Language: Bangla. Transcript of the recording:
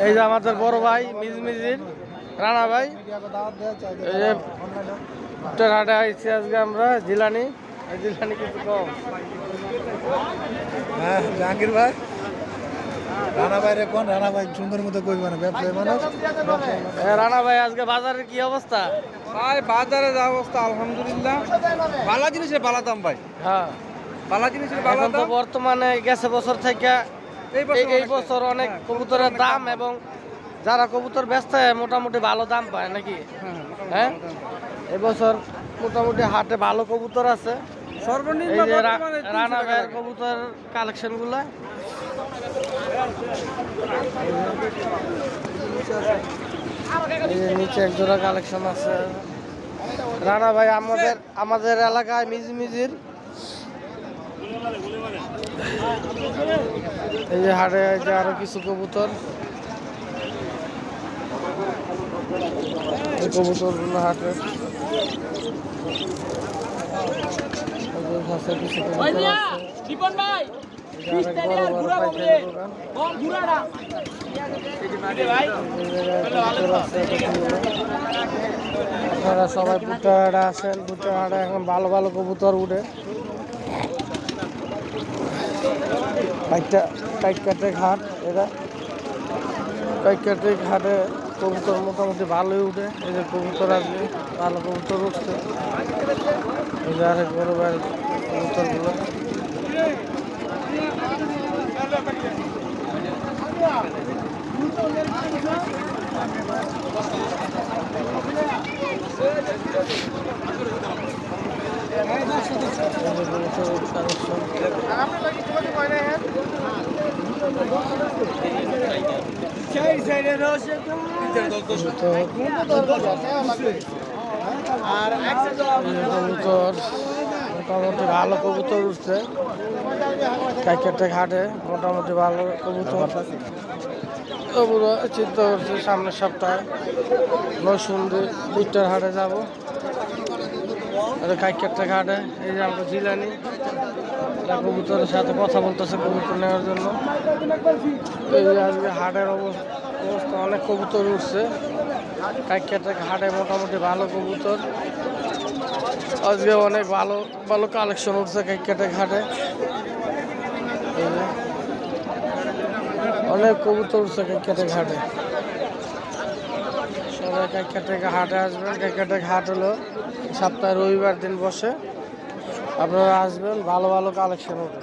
এই যে আমাদের বড় ভাই মিজমিজির রানা ভাই, এই যে হাটে আইছি আজকে আমরা জিলানি কিছু কম। হ্যাঁ জাহাঙ্গীর ভাই, রানা ভাই রে কোন রানা ভাই সুন্দর মতো কইব না, ব্যবসায়ী মানুষ। রানা ভাই আজকে বাজারের কি অবস্থা? ভাই বাজারের অবস্থা আলহামদুলিল্লাহ ভালো জিনিসের ভালো দাম ভাই। হ্যাঁ, ভালো জিনিসের ভালো এখন তো দাম। বর্তমানে গেছে বছর থেকে এই বছর অনেক কবুতরের দাম, এবং যারা কবুতর ব্যস্ত মোটামুটি ভালো দাম পায় নাকি? হ্যাঁ, এবছর মোটামুটি হাটে ভালো কবুতর আছে। সর্বনিম্ন এই যে বর্তমানে 300 রানা টাকা ভাইয়ের লাগে। কবুতর কালেকশন গুলা এই যে নিচে এক জোড়া কালেকশন আছে। রানা ভাই আমাদের এলাকায় মিজিমিজির এই যে হাটে যে আরো কিছু কবুতর, এই কবুতর গুলো হাটে কিছু কবুতর আছে। আপনারা সবাই বুটাহাটে আসেন, বুটাহাটে এখন ভালো ভালো কবুতর উঠে। কাইকাটে ঘাট, এটা কাইকাটে ঘাটে কবুতর মোটামুটি ভালোই উঠে। এই যে কবুতর আসবে, ভালো কবুতর উঠছে। এই যে আরেক বড় ভাইয়ের কবুতরগুলো। কবুতর মোটামুটি ভালো কবুতর উঠছে কাইকাটে ঘাটে, মোটামুটি ভালো কবুতর। ওগুলো চিন্তা করছি সামনের সপ্তাহে নরসিংদী বুট্টার হাটে যাবো, কাইকাটে ঘাটে। এই যে আমরা জিলানি কবুতরের সাথে কথা বলতেছে কবুতর নেওয়ার জন্য। এই যে আজকে হাটের অবস্থা অনেক কবুতর উঠছে কাইকাটে ঘাটে, মোটামুটি ভালো কবুতর। আজকে অনেক ভালো ভালো কালেকশন উঠছে কাইকাটে ঘাটে। এই যে অনেক কবুতর উঠছে কাইকাটে ঘাটে। সবাই কাইকাটে হাটে আসবেন। কাইকাটে ঘাট হলো সপ্তাহে রবিবার দিন বসে, আপনারা আসবেন, ভালো ভালো কালেকশন উঠে।